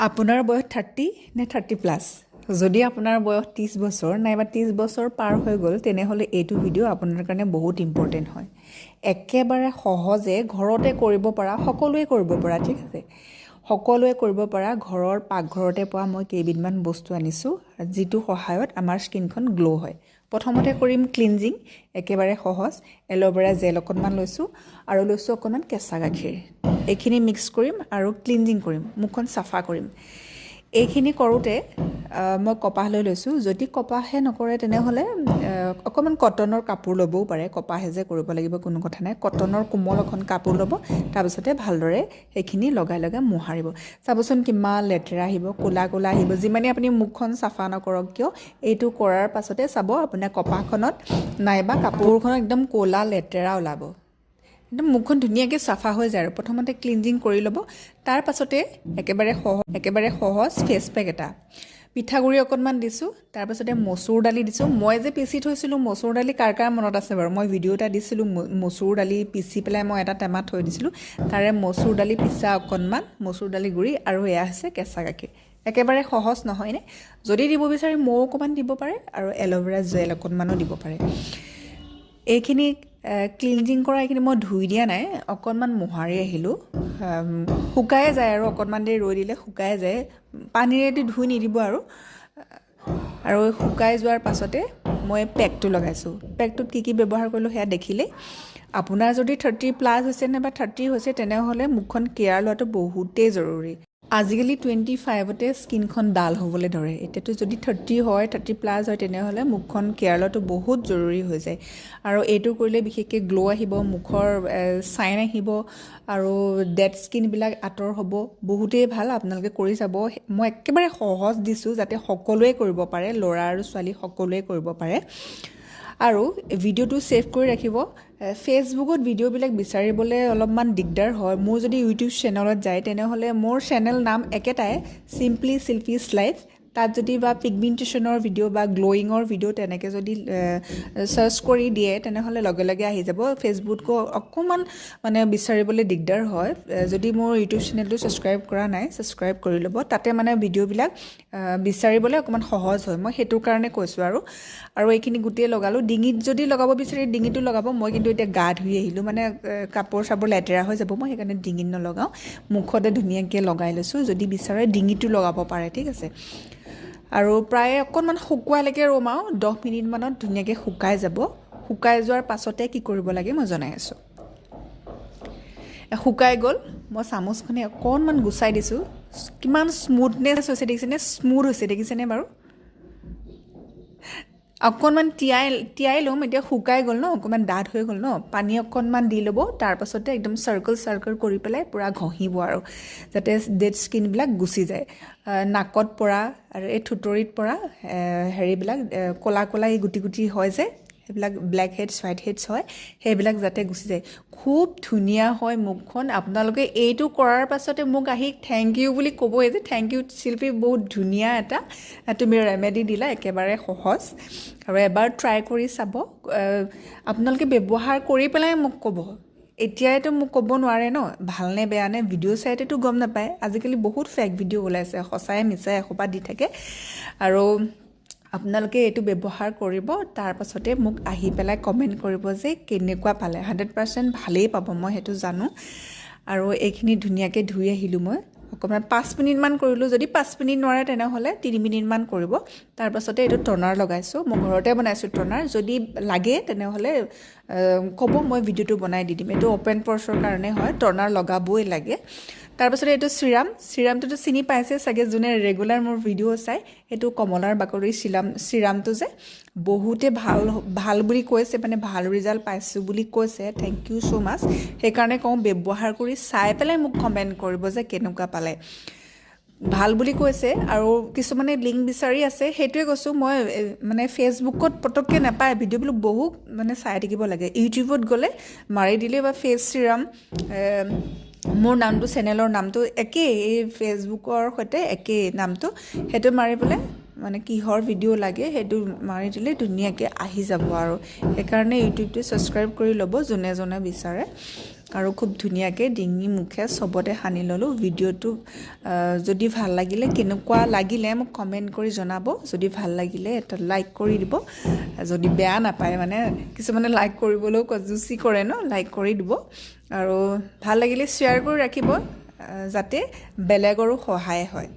আপোনাৰ বয়স 30 নে 30+। যদি আপোনাৰ বয়স 30 বছৰ নাইবা 30 বছৰ পাৰ হৈ গ'ল তেনেহ'লে এইটো ভিডিঅ' আপোনাৰ কাৰণে বহুত ইম্পৰ্টেণ্ট হয়। একেবাৰে সহজে ঘৰতে কৰিব পৰা, সকলোৱে কৰিব পৰা, ঠিক আছে, সকলোৱে কৰিব পৰা ঘৰৰ পাকঘৰতে পোৱা মই কেইবিধমান বস্তু আনিছোঁ যিটো সহায়ত আমাৰ স্কিনখন গ্ল' হয়। প্ৰথমতে কৰিম ক্লিনজিং, একেবাৰে সহজ। এল'ভেৰা জেল অকণমান লৈছোঁ আৰু লৈছোঁ অকণমান কেঁচা গাখীৰ। এইখিনি মিক্স কৰিম আৰু ক্লিনজিং কৰিম, মুখখন চাফা কৰিম। এইখিনি কৰোঁতে মই কপাহ লৈ লৈছোঁ। যদি কপাহে নকৰে তেনেহ'লে অকণমান কটনৰ কাপোৰ ল'বও পাৰে। কপাহে যে কৰিব লাগিব কোনো কথা নাই, কটনৰ কোমল এখন কাপোৰ ল'ব, তাৰপিছতে ভালদৰে সেইখিনি লগাই লগাই মোহাৰিব। চাবচোন কিমান লেতেৰা আহিব, ক'লা ক'লা আহিব। যিমানেই আপুনি মুখখন চাফা নকৰক কিয়, এইটো কৰাৰ পাছতে চাব আপোনাৰ কপাহখনত নাইবা কাপোৰখনত একদম ক'লা লেতেৰা ওলাব, একদম মুখখন ধুনীয়াকৈ চাফা হৈ যায়। আৰু প্ৰথমতে ক্লিনজিং কৰি ল'ব, তাৰ পাছতে একেবাৰে সহজ ফেচ পেক এটা। পিঠাগুড়ি অকণমান দিছোঁ, তাৰপাছতে মচুৰ দালি দিছোঁ। মই যে পিচি থৈছিলোঁ মচুৰ দালি, কাৰ কাৰ মনত আছে বাৰু? মই ভিডিঅ' এটা দিছিলোঁ, মচুৰ দালি পিচি পেলাই মই এটা টেমাত থৈ দিছিলোঁ। তাৰে মচুৰ দালি পিচা অকণমান, মচুৰ দালি গুড়ি, আৰু এয়া হৈছে কেঁচা গাখীৰ। একেবাৰে সহজ নহয়নে? যদি দিব বিচাৰে মৌ অকণমান দিব পাৰে আৰু এল'ভেৰা জেল অকণমানো দিব পাৰে। এইখিনি ক্লিনজিং কৰা এইখিনি মই ধুই দিয়া নাই, অকণমান মোহাৰি আহিলোঁ। শুকাই যায় আৰু অকণমান দেৰি ৰৈ দিলে শুকাই যায়। পানীৰেদি ধুই নিদিব আৰু শুকাই যোৱাৰ পাছতে মই পেকটো লগাইছোঁ। পেকটোত কি কি ব্যৱহাৰ কৰিলোঁ সেয়া দেখিলেই। আপোনাৰ যদি 30+ হৈছে নাইবা 30 হৈছে তেনেহ'লে মুখখন কেয়াৰ লোৱাটো বহুতেই জৰুৰী। আজিকালি 25তে স্কিনখন ডাল হ'বলৈ ধৰে। এতিয়াতো যদি 30 হয়, 30+ হয় তেনেহ'লে মুখখন কেয়াৰ লোৱাটো বহুত জৰুৰী হৈ যায়। আৰু এইটো কৰিলে বিশেষকৈ গ্ল' আহিব, মুখৰ চাইন আহিব আৰু ডেড স্কিনবিলাক আঁতৰ হ'ব। বহুতেই ভাল, আপোনালোকে কৰি চাব। মই একেবাৰে সহজ দিছোঁ যাতে সকলোৱে কৰিব পাৰে, ল'ৰা আৰু ছোৱালী সকলোৱে কৰিব পাৰে। আৰু ভিডিঅ'টো ছেভ কৰি ৰাখিব। ফেচবুকত ভিডিঅ'বিলাক বিচাৰিবলৈ অলপমান দিগদাৰ হয়। মোৰ যদি ইউটিউব চেনেলত যায় তেনেহ'লে মোৰ চেনেল নাম একেটাই, চিম্পলি শিল্পীছ লাইফ। তাত যদি বা পিগমেণ্টেশ্যনৰ ভিডিঅ' বা গ্ল'য়িঙৰ ভিডিঅ' তেনেকৈ যদি চাৰ্চ কৰি দিয়ে তেনেহ'লে লগে লগে আহি যাব। ফেচবুকত অকণমান মানে বিচাৰিবলৈ দিগদাৰ হয়। যদি মোৰ ইউটিউব চেনেলটো ছাবস্ক্ৰাইব কৰা নাই, ছাবস্ক্ৰাইব কৰি ল'ব। তাতে মানে ভিডিঅ'বিলাক বিচাৰিবলৈ অকণমান সহজ হয়, মই সেইটো কাৰণে কৈছোঁ। আৰু এইখিনি গোটেই লগালোঁ। ডিঙিত যদি লগাব বিচাৰি ডিঙিটো লগাব। মই কিন্তু এতিয়া গা ধুই আহিলোঁ, মানে কাপোৰ চাপোৰ লেতেৰা হৈ যাব, মই সেইকাৰণে ডিঙিত নলগাওঁ, মুখতে ধুনীয়াকৈ লগাই লৈছোঁ। যদি বিচাৰে ডিঙিটো লগাব পাৰে, ঠিক আছে। আৰু প্ৰায় অকণমান শুকুৱালৈকে ৰ'ম আৰু 10 মিনিটমানত ধুনীয়াকৈ শুকাই যাব। শুকাই যোৱাৰ পাছতে কি কৰিব লাগে মই জনাই আছোঁ। শুকাই গ'ল, মই চামুচখনে অকণমান গুচাই দিছোঁ। কিমান স্মুথনেছ হৈছে দেখিছেনে? স্মুথ হৈছে দেখিছেনে বাৰু? অকণমান তিয়াই ল'ম। এতিয়া শুকাই গ'ল ন, অকণমান ডাঠ হৈ গ'ল ন, পানী অকণমান দি ল'ব। তাৰপাছতে একদম চাৰ্কল কৰি পেলাই পূৰা ঘঁহিব আৰু যাতে ডেড স্কিনবিলাক গুচি যায়। নাকত পৰা আৰু এই থুতৰিত পৰা হেৰিবিলাক ক'লা ক'লা এই গুটি গুটি হয় যে, সেইবিলাক ব্লেক হেডছ হোৱাইট হেডছ হয়, সেইবিলাক যাতে গুচি যায়। খুব ধুনীয়া হয় মুখখন। আপোনালোকে এইটো কৰাৰ পাছতে মোক আহি থেংক ইউ বুলি ক'বই যে থেংক ইউ শিল্পী, বহুত ধুনীয়া এটা তুমি ৰেমেডি দিলা, একেবাৰে সহজ। আৰু এবাৰ ট্ৰাই কৰি চাব। আপোনালোকে ব্যৱহাৰ কৰি পেলাই মোক ক'ব। এতিয়াইতো মোক ক'ব নোৱাৰে ন ভালনে বেয়া নে, ভিডিঅ' চাইতেতো গম নাপায়। আজিকালি বহুত ফেক ভিডিঅ' ওলাইছে, সঁচাই মিছাই এসোপা দি থাকে। আৰু আপোনালোকে এইটো ব্যৱহাৰ কৰিব, তাৰপাছতে মোক আহি পেলাই কমেণ্ট কৰিব যে কেনেকুৱা পালে। 100% ভালেই পাব, মই সেইটো জানো। আৰু এইখিনি ধুনীয়াকৈ ধুই আহিলোঁ মই। অকণমান 5 মিনিটমান কৰিলোঁ। যদি 5 মিনিট নোৱাৰে তেনেহ'লে 3 মিনিটমান কৰিব। তাৰপাছতে এইটো টনাৰ লগাইছোঁ। মই ঘৰতে বনাইছোঁ টনাৰ। যদি লাগে তেনেহ'লে ক'ব, মই ভিডিঅ'টো বনাই দি দিম। এইটো অ'পেন প'ৰ্ছৰ কাৰণে হয়, টনাৰ লগাবই লাগে। তাৰপাছতে এইটো চিৰামটোতো চিনি পাইছে চাগে, যোনে ৰেগুলাৰ মোৰ ভিডিঅ' চাই। এইটো কমলাৰ বাকলিৰ চিৰামটো যে বহুতে ভাল বুলি কৈছে, মানে ভাল ৰিজাল্ট পাইছোঁ বুলি কৈছে। থেংক ইউ ছ' মাছ। সেইকাৰণে কওঁ ব্যৱহাৰ কৰি চাই পেলাই মোক কমেণ্ট কৰিব যে কেনেকুৱা পালে। ভাল বুলি কৈছে আৰু কিছুমানে লিংক বিচাৰি আছে, সেইটোৱে কৈছোঁ। মই মানে ফেচবুকত পটককৈ নাপায় ভিডিঅ'বিলাক, বহুত মানে চাই থাকিব লাগে। ইউটিউবত গ'লে মাৰি দিলে বা ফেচ চিৰাম, মোৰ নামটো চেনেলৰ নামটো একেই, এই ফেচবুকৰ সৈতে একেই নামটো, সেইটো মাৰি পেলাই মানে কিহৰ ভিডিঅ' লাগে সেইটো মাৰি দিলে ধুনীয়াকৈ আহি যাব। আৰু সেইকাৰণে ইউটিউবটো ছাবস্ক্ৰাইব কৰি ল'ব যোনে যোনে বিচাৰে। আৰু খুব ধুনীয়াকৈ ডিঙি মুখে চবতে সানি ল'লোঁ ভিডিঅ'টো যদি ভাল লাগিলে কেনেকুৱা লাগিলে মোক কমেণ্ট কৰি জনাব যদি ভাল লাগিলে এটা লাইক কৰি দিব যদি বেয়া নাপায় মানে কিছুমানে লাইক কৰিবলৈও কজুচি কৰে ন লাইক কৰি দিব আৰু ভাল লাগিলে শ্বেয়াৰ কৰি ৰাখিব যাতে বেলেগৰো সহায় হয়